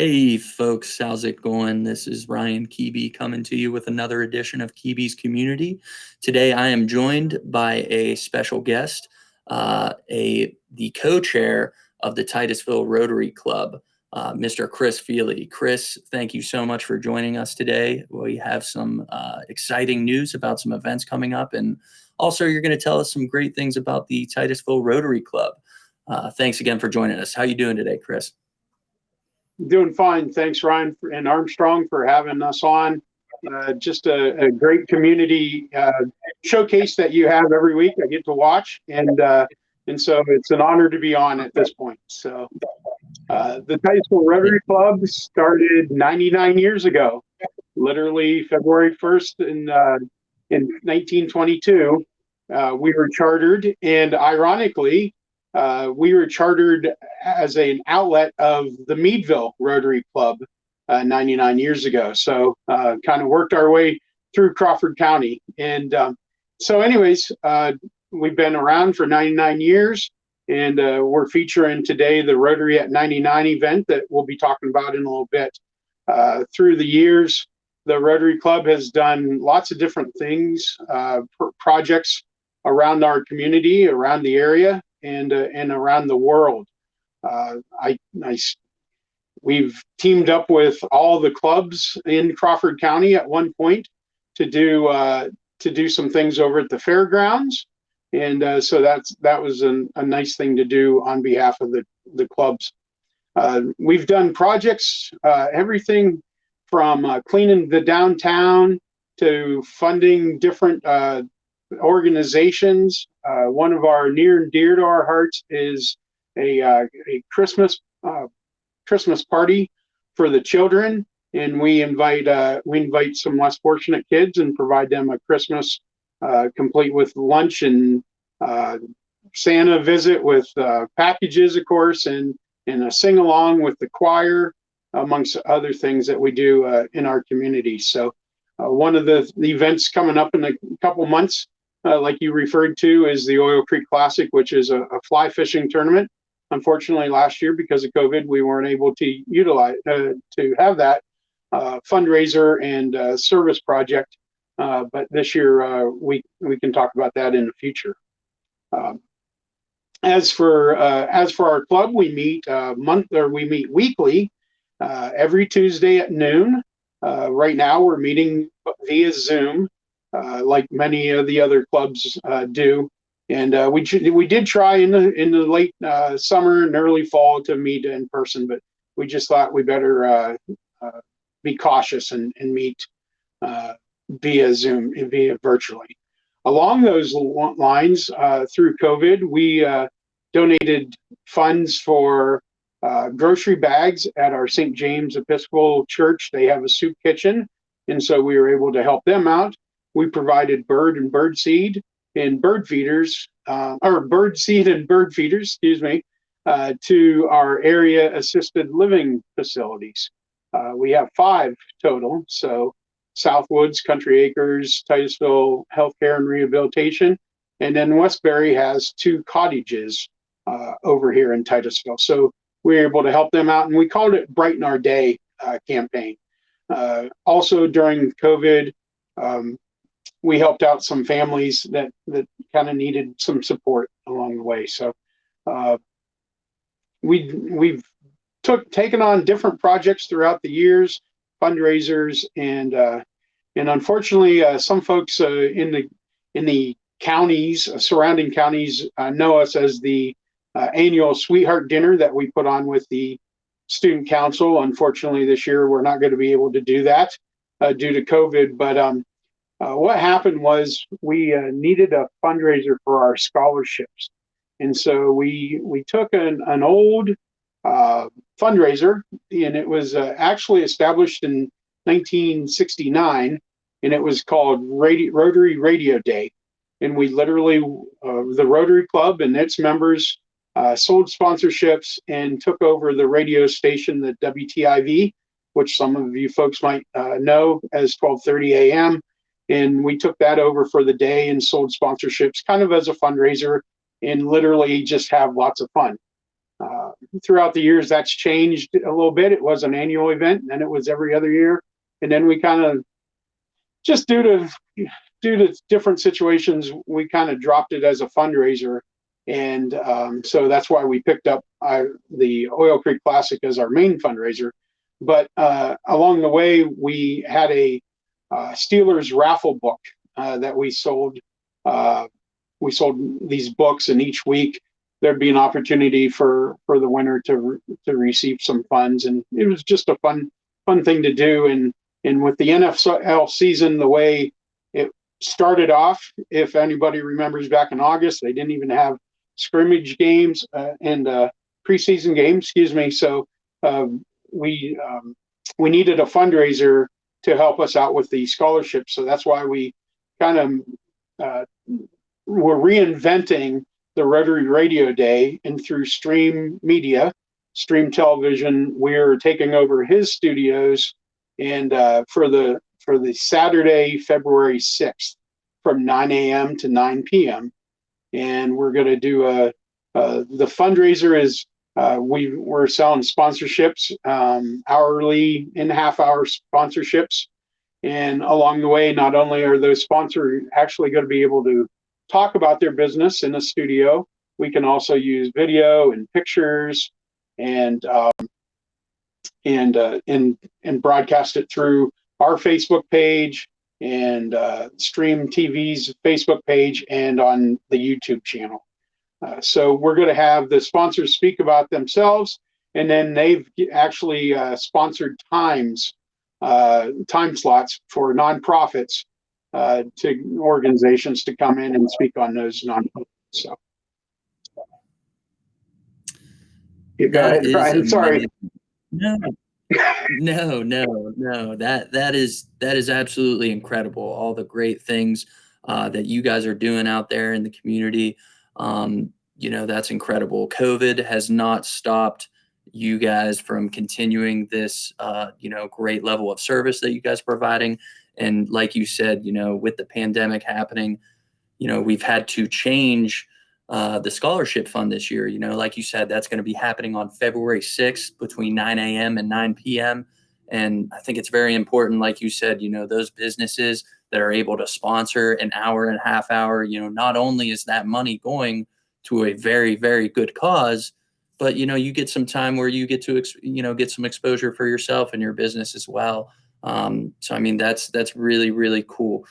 Hey folks, how's it going? This is Ryan Kebe coming to you with another edition of Kebe's Community. Today I am joined by a special guest, the co-chair of the Titusville Rotary Club, Mr. Chris Fiely. Chris, thank you so much for joining us today. We have some exciting news about some events coming up, and also you're going to tell us some great things about the Titusville Rotary Club. Thanks again for joining us. How are you doing today, Chris? Doing fine. Thanks, Ryan and Armstrong, for having us on. Just a great community showcase that you have every week. I get to watch, and so it's an honor to be on at this point. So the Titusville Rotary Club started 99 years ago, literally February 1st in 1922. We were chartered, and ironically, we were chartered as an outlet of the Meadville Rotary Club 99 years ago. So kind of worked our way through Crawford County. And so anyways, we've been around for 99 years, and we're featuring today the Rotary at 99 event that we'll be talking about in a little bit. Through the years, the Rotary Club has done lots of different things, projects around our community, around the area, and around the world. We've teamed up with all the clubs in Crawford County at one point to do some things over at the fairgrounds, and so that was a nice thing to do on behalf of the clubs. We've done projects, everything from cleaning the downtown to funding different organizations. One of our near and dear to our hearts is a Christmas party for the children, and we invite some less fortunate kids and provide them a Christmas complete with lunch and Santa visit with packages, of course, and a sing along with the choir, amongst other things that we do in our community. So one of the events coming up in a couple months, like you referred to, is the Oil Creek Classic, which is a fly fishing tournament. Unfortunately, last year, because of COVID, we weren't able to utilize to have that fundraiser and service project. But this year, we can talk about that in the future. As for our club, we meet weekly, every Tuesday at noon. Right now, we're meeting via Zoom, like many of the other clubs do, and we did try in the late summer and early fall to meet in person, but we just thought we better be cautious and meet via Zoom and via virtually. Along those lines, through COVID, we donated funds for grocery bags at our St. James Episcopal Church. They have a soup kitchen, and so we were able to help them out. We provided bird seed and bird feeders, excuse me, to our area assisted living facilities. We have 5 total. So Southwoods, Country Acres, Titusville Healthcare and Rehabilitation, and then Westbury has 2 cottages over here in Titusville. So we were able to help them out, and we called it Brighten Our Day campaign. Also during COVID, we helped out some families that kind of needed some support along the way. So we've taken on different projects throughout the years, fundraisers, and unfortunately, some folks in the counties, surrounding counties, know us as the annual Sweetheart Dinner that we put on with the Student Council. Unfortunately, this year we're not going to be able to do that due to COVID. But what happened was we needed a fundraiser for our scholarships, and so we took an old fundraiser, and it was actually established in 1969, and it was called Rotary Radio Day. And we literally, the Rotary Club and its members, sold sponsorships and took over the radio station, the WTIV, which some of you folks might know as 12:30 a.m. And we took that over for the day and sold sponsorships kind of as a fundraiser and literally just have lots of fun. Throughout the years, that's changed a little bit. It was an annual event, and then it was every other year, and then we kind of just due to different situations, we kind of dropped it as a fundraiser, and so that's why we picked up the Oil Creek Classic as our main fundraiser. But along the way, we had a Steelers raffle book that we sold. We sold these books, and each week there'd be an opportunity for the winner to receive some funds, and it was just a fun thing to do. And with the NFL season, the way it started off, if anybody remembers back in August, they didn't even have scrimmage games and preseason games, excuse me. So we needed a fundraiser to help us out with the scholarship. So that's why we kind of were reinventing the Rotary Radio Day, and through Stream Media, Stream Television, we're taking over his studios, and for the Saturday, February 6th, from 9 a.m. to 9 p.m. And we're going to do the fundraiser is we're selling sponsorships, hourly and half-hour sponsorships. And along the way, not only are those sponsors actually going to be able to talk about their business in the studio, we can also use video and pictures and broadcast it through our Facebook page and Stream TV's Facebook page and on the YouTube channel. So we're going to have the sponsors speak about themselves, and then they've actually sponsored time slots for nonprofits to organizations to come in and speak on those nonprofits. So, go ahead, Brian. Sorry. No, no. That is absolutely incredible. All the great things that you guys are doing out there in the community. That's incredible. COVID has not stopped you guys from continuing this, great level of service that you guys are providing. And like you said, with the pandemic happening, we've had to change the scholarship fund this year. Like you said, that's going to be happening on February 6th between 9 a.m. and 9 p.m. And I think it's very important, like you said, those businesses that are able to sponsor an hour and a half hour, not only is that money going to a very, very good cause, but, you get some time where you get to, get some exposure for yourself and your business as well. So, I mean, that's really, really cool.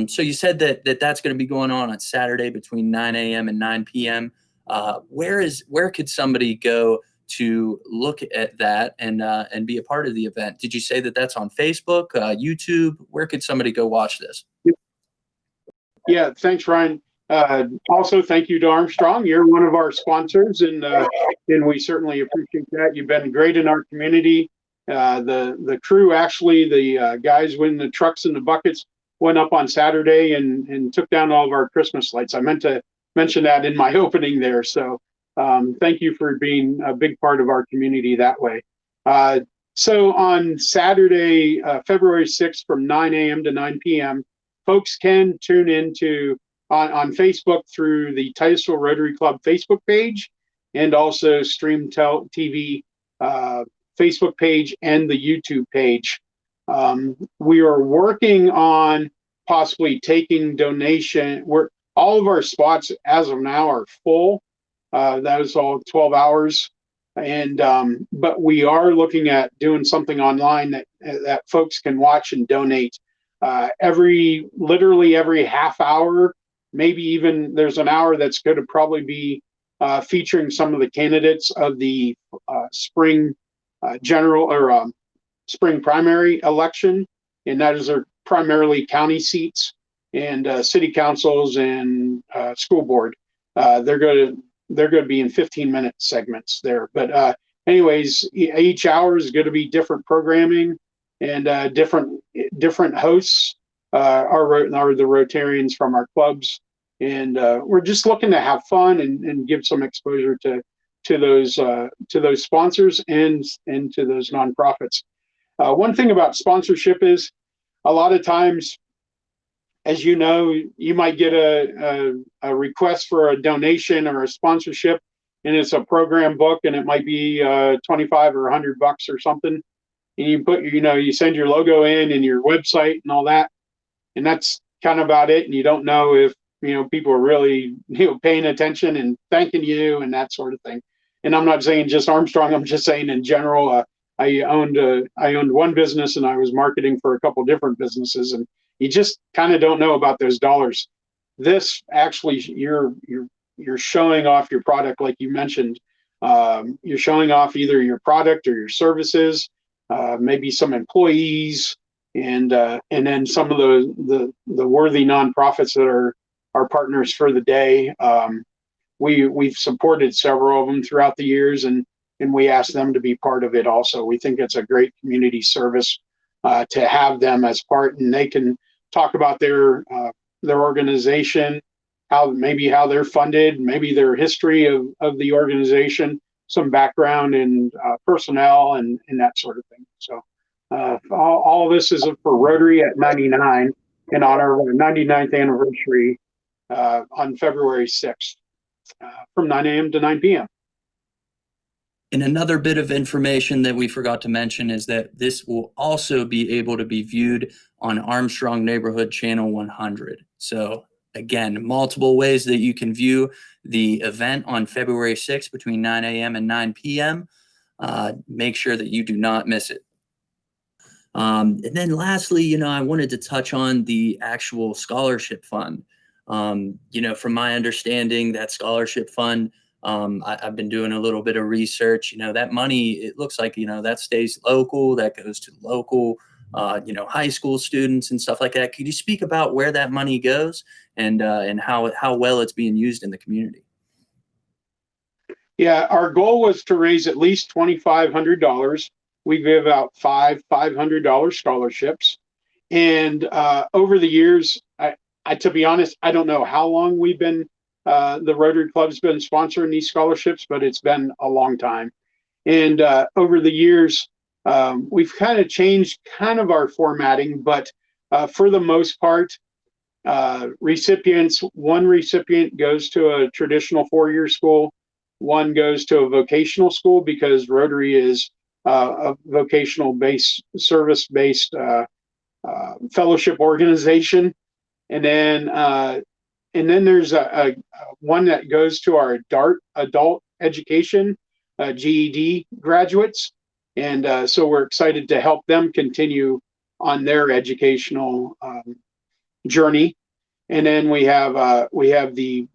So you said that's going to be going on Saturday between 9 a.m. and 9 p.m. Where could somebody go to look at that and be a part of the event? Did you say that that's on Facebook, YouTube? Where could somebody go watch this? Yeah, thanks, Ryan. Also, thank you to Armstrong. You're one of our sponsors, and we certainly appreciate that. You've been great in our community. The crew, actually, the guys with the trucks and the buckets, went up on Saturday and took down all of our Christmas lights. I meant to mention that in my opening there. So thank you for being a big part of our community that way. So on Saturday, February 6th, from 9 a.m. to 9 p.m., folks can tune into on Facebook through the Titusville Rotary Club Facebook page, and also Stream TV Facebook page and the YouTube page. We are working on possibly taking donation. All of our spots as of now are full. That is all 12 hours. And but we are looking at doing something online that folks can watch and donate literally every half hour. Maybe even there's an hour that's going to probably be featuring some of the candidates of the spring general or spring primary election, and that is primarily county seats and city councils and school board. They're going to be in 15-minute segments there. But anyways, each hour is going to be different programming, and different hosts are the Rotarians from our clubs, and we're just looking to have fun and give some exposure to those sponsors and to those nonprofits. One thing about sponsorship is a lot of times, as you know, you might get a request for a donation or a sponsorship, and it's a program book, and it might be 25 or $100 or something. And you put, you send your logo in and your website and all that, and that's kind of about it. And you don't know if people are really paying attention and thanking you and that sort of thing. And I'm not saying just Armstrong. I'm just saying in general. I owned one business, and I was marketing for a couple different businesses, and you just kind of don't know about those dollars. This actually, you're showing off your product, like you mentioned. You're showing off either your product or your services, maybe some employees, and then some of the worthy nonprofits that are our partners for the day. We've supported several of them throughout the years, and we ask them to be part of it also. We think it's a great community service to have them as part, and they can talk about their organization, how they're funded, maybe their history of the organization, some background and personnel and that sort of thing. So all of this is for Rotary at 99 in honor of our 99th anniversary on February 6th from 9 a.m. to 9 p.m. And another bit of information that we forgot to mention is that this will also be able to be viewed on Armstrong Neighborhood Channel 100. So again, multiple ways that you can view the event on February 6th between 9 a.m. and 9 p.m. Make sure that you do not miss it. And then lastly, I wanted to touch on the actual scholarship fund. From my understanding, that scholarship fund, I've been doing a little bit of research. That money, it looks like, that stays local, that goes to local, high school students and stuff like that. Could you speak about where that money goes and how well it's being used in the community? Yeah, our goal was to raise at least $2,500. We give out five $500 scholarships. And over the years, to be honest, I don't know how long we've been, the Rotary Club's been sponsoring these scholarships, but it's been a long time. And over the years, we've kind of changed our formatting, but for the most part, one recipient goes to a traditional four-year school, one goes to a vocational school, because Rotary is a vocational service-based fellowship organization. And then there's a one that goes to our adult education, GED graduates. And so we're excited to help them continue on their educational journey. And then we have the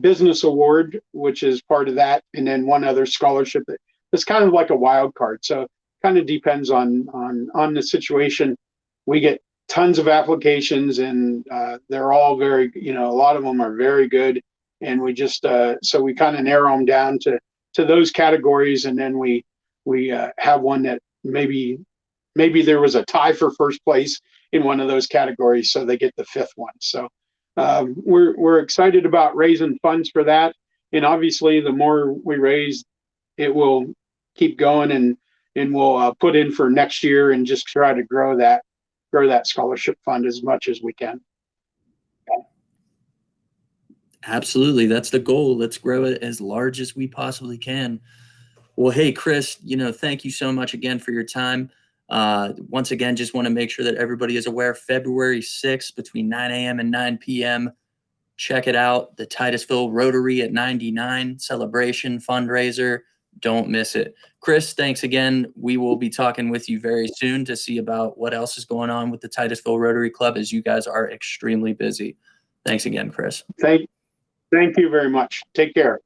business award, which is part of that, and then one other scholarship that's kind of like a wild card. So it kind of depends on the situation. We get tons of applications, and they're all very, a lot of them are very good, and we just so we kind of narrow them down to those categories, and then we have one that maybe there was a tie for first place in one of those categories, so they get the fifth one. So we're excited about raising funds for that, and obviously the more we raise, it will keep going, and we'll put in for next year and just try to grow that scholarship fund as much as we can. Absolutely, that's the goal. Let's grow it as large as we possibly can. Well, hey, Chris, thank you so much again for your time. Once again, just want to make sure that everybody is aware, February 6th between 9 a.m. and 9 p.m. Check it out. The Titusville Rotary at 99 celebration fundraiser. Don't miss it. Chris, thanks again. We will be talking with you very soon to see about what else is going on with the Titusville Rotary Club, as you guys are extremely busy. Thanks again, Chris. Thank you very much. Take care.